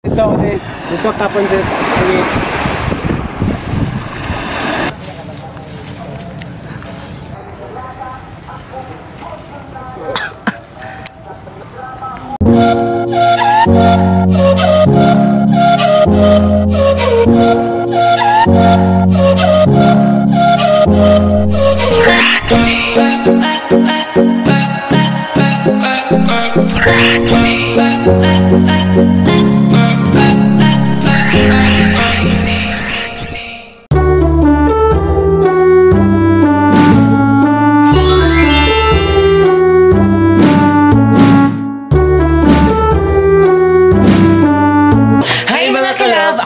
Ito kapon din.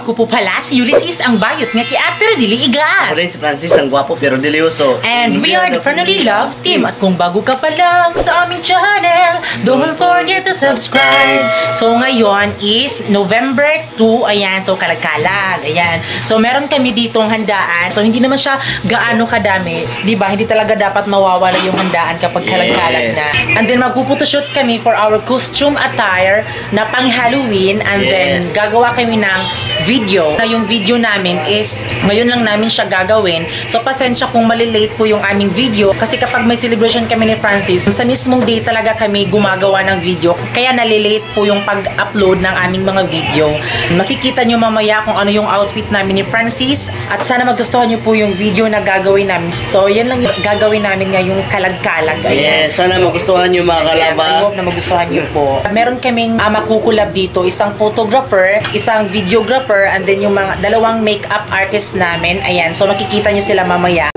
Ako po pala si Ulysses ang bayot nga kiat pero dili igat. Ako rin si Francis ang gwapo pero dili uso. And we are the Friendly Love Team. At kung bago ka pa lang sa aming channel, don't forget to subscribe. So ngayon is November 2, ayan, so kalag-kalag, ayan. So meron kami ditong handaan. So hindi naman siya gaano kadami, di ba? Hindi talaga dapat mawawala yung handaan kapag kalag-kalag na. And then magpuputoshoot kami for our costume attire na pang Halloween. And then gagawa kami ng video. Yung video namin is ngayon lang namin siya gagawin. So pasensya kung malilate po yung aming video kasi kapag may celebration kami ni Francis, sa mismong day talaga kami gumagawa ng video. Kaya nalilate po yung pag-upload ng aming mga video. Makikita nyo mamaya kung ano yung outfit namin ni Francis at sana magustuhan nyo po yung video na gagawin namin. So yan lang yung gagawin namin ngayong kalag-kalag. Yes, sana magustuhan nyo mga kalaba. I hope na magustuhan nyo po. Meron kaming makukulab dito, isang photographer, isang videographer, and then yung mga dalawang makeup artist namin. Ayan, so makikita nyo sila mamaya.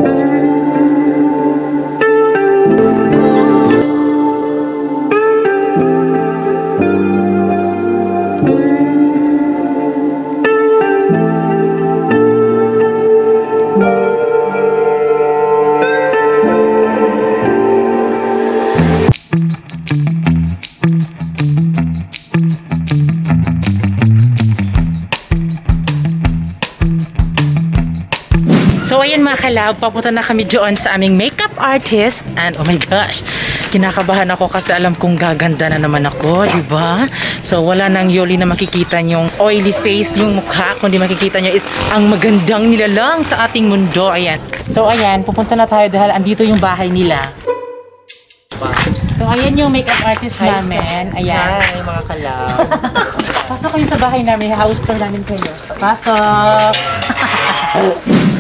So ayan mga kalab, papunta na kami doon sa aming makeup artist and oh my gosh, kinakabahan ako kasi alam kong gaganda na naman ako, di ba? So wala nang Yoli na makikita yung oily face, yung mukha, kundi makikita nyo is ang magandang nilalang sa ating mundo. Ayan. So ayan, pupunta na tayo dahil andito yung bahay nila. So ayan yung makeup artist namin. Ayan. Hi mga kalab. Pasok kayo sa bahay namin, house tour namin kayo. Pasok!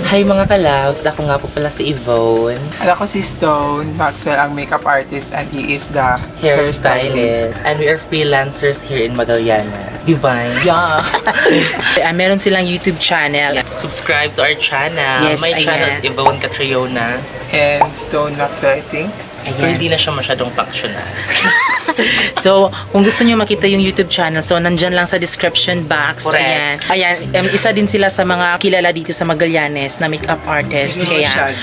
Hi mga kalabs, ako nga po pala si Yvonne. Ako si Stone Maxwell, ang makeup artist, and he is the Hairstylist. And we are freelancers here in Magallanes. Divine. Yeah. Meron silang YouTube channel. Subscribe to our channel. Yes, My channel is Yvonne Catriona. And Stone Maxwell, I think. Pero hindi na siya masyadong functional. So, kung gusto niyo makita yung YouTube channel, so nandyan lang sa description box. Correct. Ayan, isa din sila sa mga kilala dito sa Magallanes na makeup artist. Kaya,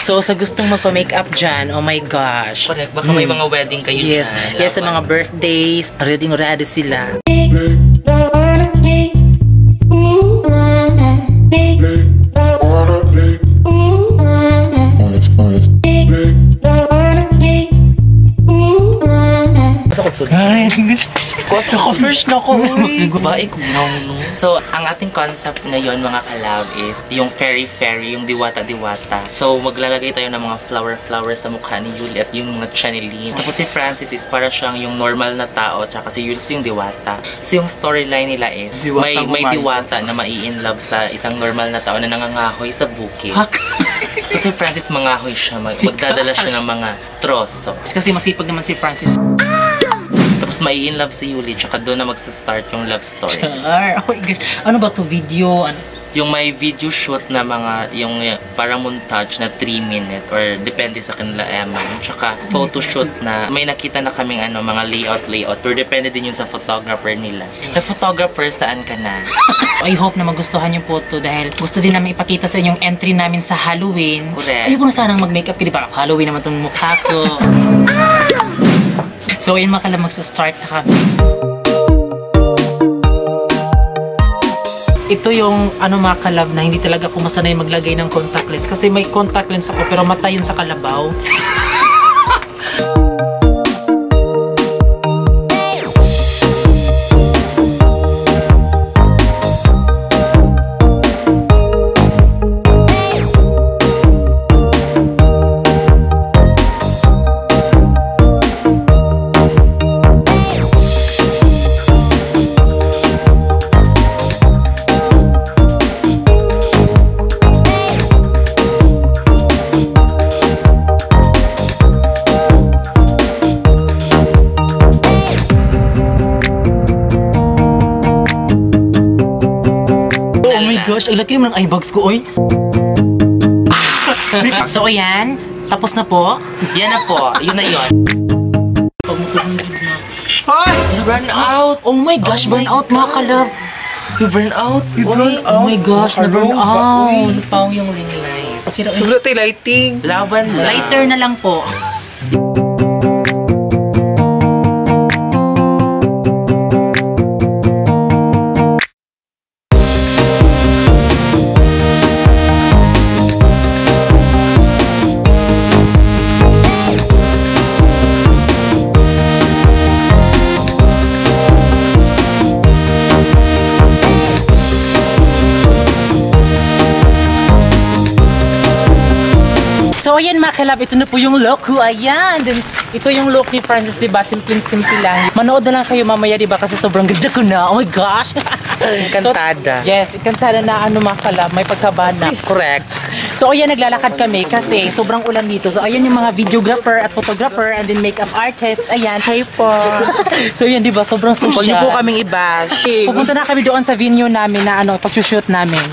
so sa gustong magpa-makeup dyan, oh my gosh. Correct. Baka may mga wedding kayo Yes, dyan. yes, sa mga birthdays, ready sila. Ako first na ko. Babae ko. So, ang ating concept ngayon mga kalab is yung fairy-fairy, yung diwata-diwata. So, maglalagay tayo ng mga flower-flower sa mukha ni Yuli at yung mga channeling. Tapos si Francis is para siyang yung normal na tao, tsaka si Yuli yung diwata. So, yung storyline nila is may diwata na mai-inlove sa isang normal na tao na nangangahoy sa bukid. So, si Francis mangahoy siya, magdadala siya ng mga troso. Kasi masipag naman si Francis. Tapos mai-inlove si Yuli, tsaka doon na magsa-start yung love story. Oh my God. Ano ba to video? Ano? Yung may video shoot na mga, yung parang montage na 3 minute or depende sa kanila Emma. Tsaka photo shoot na may nakita na kaming ano, mga layout. Pero depende din yun sa photographer nila. Kaya photographer, saan ka na? I hope na magustuhan yung photo dahil gusto din namin ipakita sa inyong entry namin sa Halloween. Correct. Ayoko na sanang mag-makeup, di ba? Halloween naman itong mukha ko. So, ayun mga kalab, magsa-start na kami. Ito yung ano mga kalab na hindi talaga ako masanay maglagay ng contact lens. Kasi may contact lens ako pero mata yun sa kalabaw. gosh, ang laki naman ng eye bags ko, oy. So, ayan. Tapos na po. Yan na po. Yun na yun. Hoy! Burn out. Oh my gosh, burn out mga kalab. You burn out. Oh my gosh, na-burn out. Pang yung ring light. Okay, Sulat ay lighting. Laban na. lighter na lang po. So, ayan mga kalab, ito na po yung look ko. Ayan. Then, ito yung look ni Francis, diba? Simple lang. Manood na lang kayo mamaya, diba? Kasi sobrang ganda ko na. Oh my gosh. Encantada. So, yes, encantada na ano mga kalab. May pagkabana. Correct. So, ayan, naglalakad kami kasi sobrang ulan dito. So, ayan yung mga videographer at photographer and then makeup artist. Ayan. Hi po. So, yan, diba? Sobrang social. Huwag niyo po kaming i-bash. Pupunta na kami doon sa venue namin na ano, pag-shoot namin.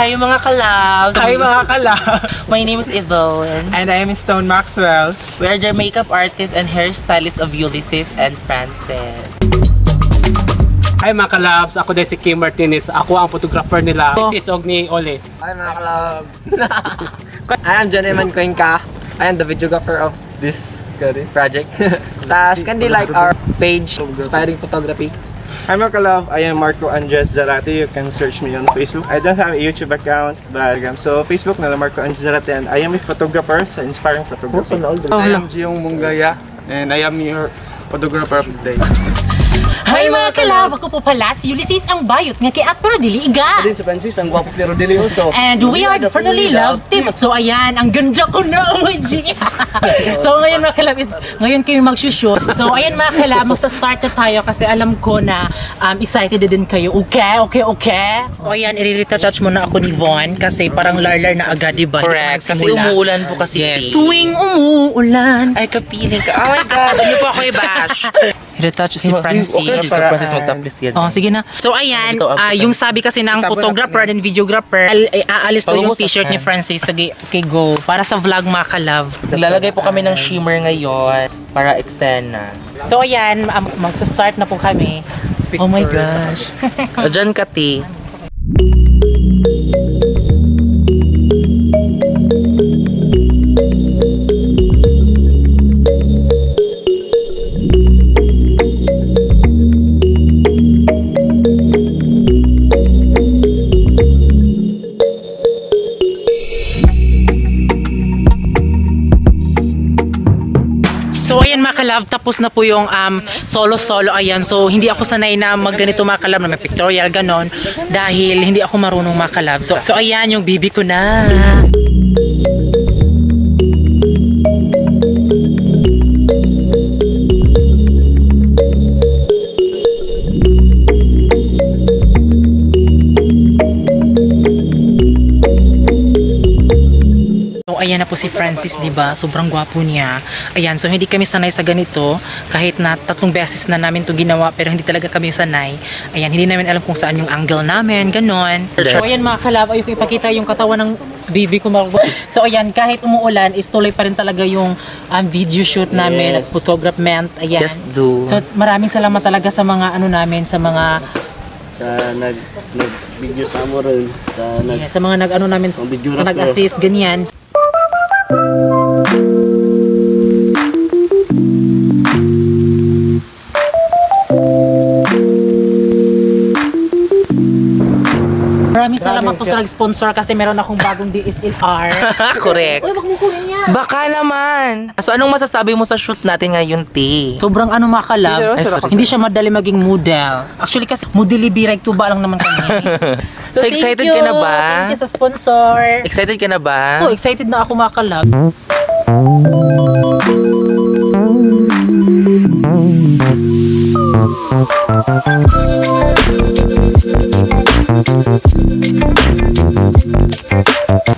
Hi mga kalabs. Hi mga kala. My name is Yvonne. And I am Stone Maxwell. We are the makeup artists and hairstylists of Ulysses and Frances. Hi mga kalabs, ako din si Kim Martinez. Ako ang photographer nila. This is Ogni Ole. Hi mga kalab! I am John Eman Cuenca. I am the videographer of this project. Tas, can they like our page, Inspiring Photography? Hi mga kalab, I am Marco Andres Zarate. You can search me on Facebook. I don't have a YouTube account, but so Facebook na Marco Andres Zarate, and I am a photographer sa Inspiring Photography. I am Giong Mungaya. And I am your photographer of the day. Hi mga kalab! Ako po pala si Ulysses ang bayot nga kay Apro Diliga. Din si Francis, ang gwapo pero delioso. And we are the Fernally Love Team. So ayan, ang ganda ko na, oh my G. So ngayon mga kalab, ngayon kayo mag-shoot. So ayan mga kalab, magsa-start na tayo kasi alam ko na excited din kayo. Okay? O ayan, i-retouch muna ako ni Von kasi parang larlar na agad, diba? Correct. Kasi umuulan po kasi. Yes. Tuwing umuulan. Ay, kapiling ka. Oh my God, ano po ako i-bash? I-retouch si Francis. Francis magtaplis yan. Oh, sige na. So ayan, yung sabi kasi ng photographer and videographer, aalis po yung t-shirt ni Francis. Sige, okay, go. Para sa vlog mga kalab. Naglalagay po kami ng shimmer ngayon para eksena. So ayan, magsa-start na po kami. Oh my gosh. Diyan ka, T. So ayan mga kalab, tapos na po yung solo-solo ayan. So hindi ako sanay na magganito mga kalab, na may pictorial ganon, dahil hindi ako marunong mga kalab. So ayan yung bibi ko na. Ayan na po si Francis, diba? Sobrang gwapo niya. Ayan, so hindi kami sanay sa ganito. Kahit na 3 beses na namin ito ginawa, pero hindi talaga kami sanay. Ayan, hindi namin alam kung saan yung angle namin, ganon. So ayan mga kalab, ayoko ipakita yung katawan ng bibi ko. So ayan, kahit umuulan, is tuloy pa rin talaga yung video shoot namin, at photograpment. Ayan. Just do. So maraming salamat talaga sa mga ano namin, sa mga nag-video sa mo rin. sa mga nag-ano namin, sa nag-assist, ganyan. Maraming salamat po sa nag-sponsor kasi meron akong bagong DSLR. Correct. Uy, wag mo kunin yan. Baka naman. So anong masasabi mo sa shoot natin ngayon, T? Sobrang ano mga kalab, hindi siya madali maging model. Actually kasi modelibireg tuba lang naman kami. So excited ka na ba? Thank you sa sponsor. Excited ka na ba? Oh, excited na ako mga kalab.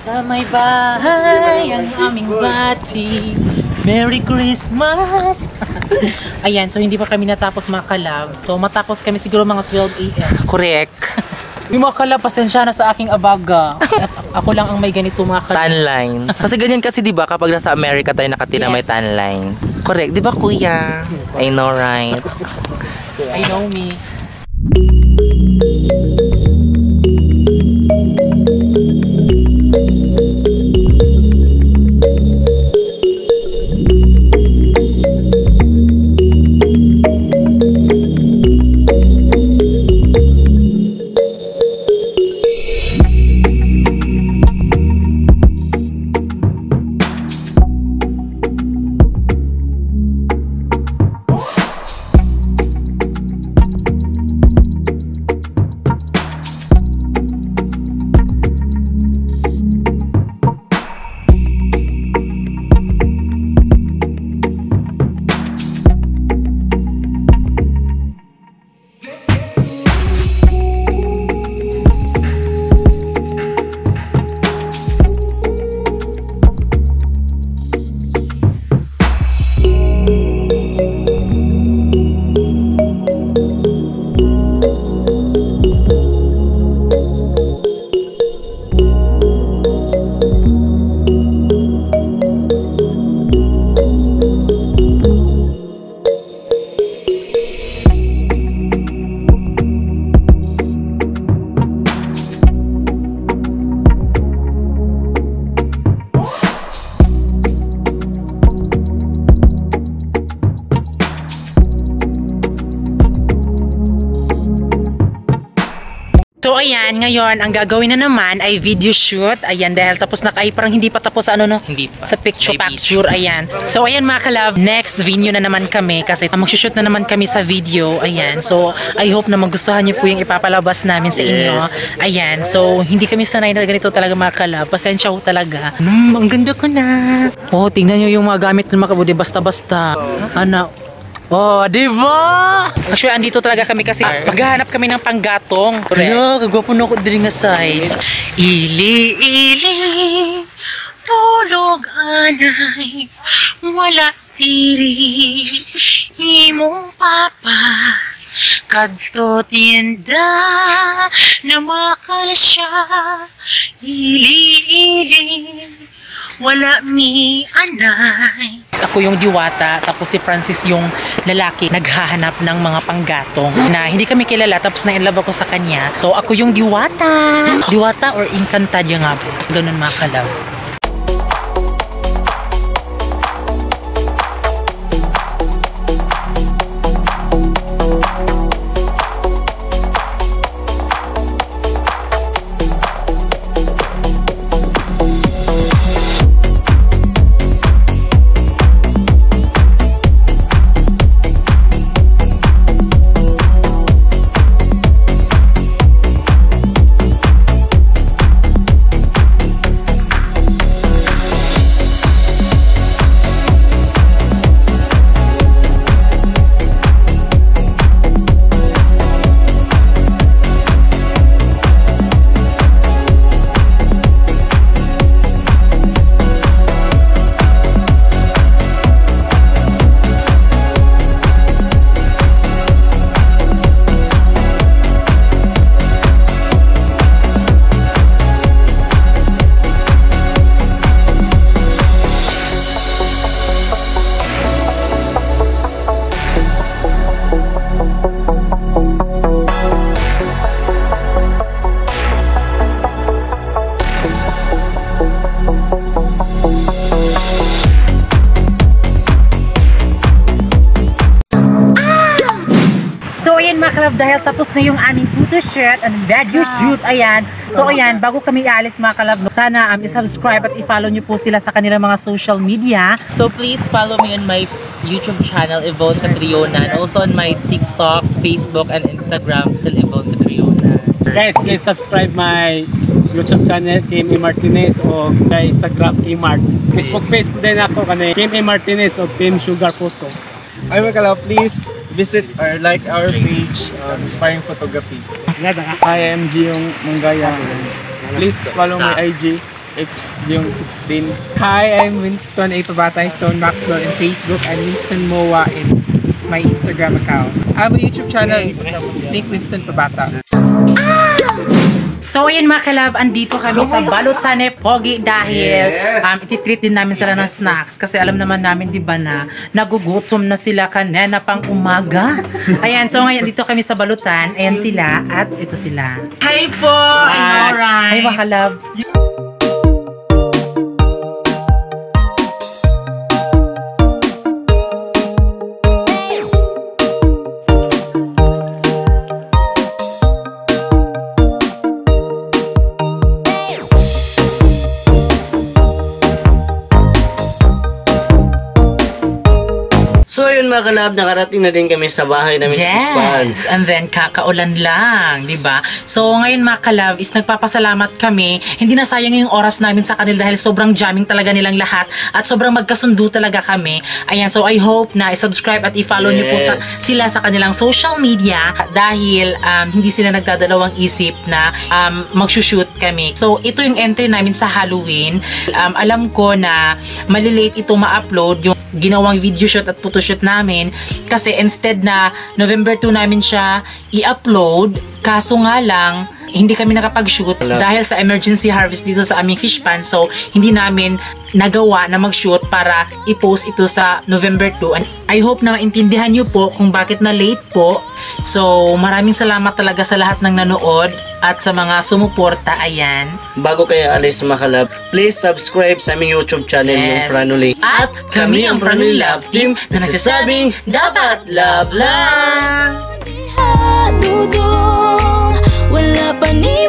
Sa may bahay ang aming bati, Merry Christmas! Ayan, so hindi pa kami natapos mga kalab. So matapos kami siguro mga 12 AM. Correct. Yung mga kalab, pasensya na sa aking abaga. At ako lang ang may ganito mga kalab. Tan lines. Kasi ganyan kasi 'di ba kapag nasa America tayo nakatira may Yes. tan lines. Correct, 'di ba kuya? I know right. I know me. So ayan, ngayon ang gagawin na naman ay video shoot. Ayan, dahil tapos na ay parang hindi pa tapos sa ano no? Hindi pa. Sa picture May picture, ayan. So ayan mga kalab, next video na naman kami kasi mag-shoot na naman kami sa video. Ayan. So I hope na magustuhan niyo po yung ipapalabas namin sa inyo. Ayan. So hindi kami sanay na ganito talaga mga kalab. Pasensya ko talaga. Ang ganda ko na. Oh, tingnan niyo yung mga gamit ng mga kabudi basta-basta. Ano? Oh, di ba? Actually, andito talaga kami kasi maghahanap kami ng panggatong. Pero, kagwapo na ako din nga side. Ili-ili, tulog anay, wala tiri, imong papa, kadto tinda, na makalasya, ili-ili, wala mi anay. Ako yung diwata, tapos si Francis yung lalaki naghahanap ng mga panggatong na hindi kami kilala, tapos na-inlove ako sa kanya. So ako yung diwata. Diwata or Encantadia nga po. Ganun mga kalab. Dahil tapos na yung aming photo shoot and video shoot, ayan. So ayan, bago kami ialis mga kalab, sana i-subscribe at i-follow nyo po sila sa kanilang mga social media. So please follow me on my YouTube channel, Yvonne Catriona, and also on my TikTok, Facebook, and Instagram, still Yvonne Catriona. Guys, please subscribe my YouTube channel, Kim E. Martinez, o kay Instagram, K-Mart. Facebook din ako, Kim E. Martinez o Team Sugar Photo. Ay mga kalab, please visit or like our page, Inspiring Photography. I am Giyong Mungaya. Please follow my IG, It's yung 16. Hi, I'm Winston A. Pabatay Stone Maxwell in Facebook and Winston Moa in my Instagram account. I have a YouTube channel, Think Winston Pabata. So ayun mga kalab, andito kami sa Balot Sane Pogi dahil ititreat din namin sila ng snacks kasi alam naman namin di ba na nagugutom na sila kanina pang umaga. Ayan, so ngayon dito kami sa Balutan. Ayan sila at ito sila. Hi po! Hi mga kalab! So yun mga kalab, nakarating na din kami sa bahay namin sa Pispan. Yes, and then kakaulan lang, di ba? So ngayon mga kalab is nagpapasalamat kami. Hindi na sayang yung oras namin sa kanila dahil sobrang jamming talaga nilang lahat at sobrang magkasundo talaga kami. Ayan, so I hope na i-subscribe at i-follow niyo po sila sa kanilang social media dahil hindi sila nagdadalawang isip na mag-shoot kami. So ito yung entry namin sa Halloween. Alam ko na malilate ito ma-upload yung ginawang video shoot at photoshoot namin kasi instead na November 2 namin siya i-upload, kaso nga lang hindi kami nakapag-shoot dahil sa emergency harvest dito sa aming fish pan, so hindi namin nagawa na mag-shoot para i-post ito sa November 2. And I hope na maintindihan nyo po kung bakit na late po. So maraming salamat talaga sa lahat ng nanood at sa mga sumuporta. Ayan. Bago kayo alis mga kalab, please subscribe sa aming YouTube channel, yung Franuli. At kami ang Franuli Love Team na nagsasabing dapat love lang! Dudong, wala pa ni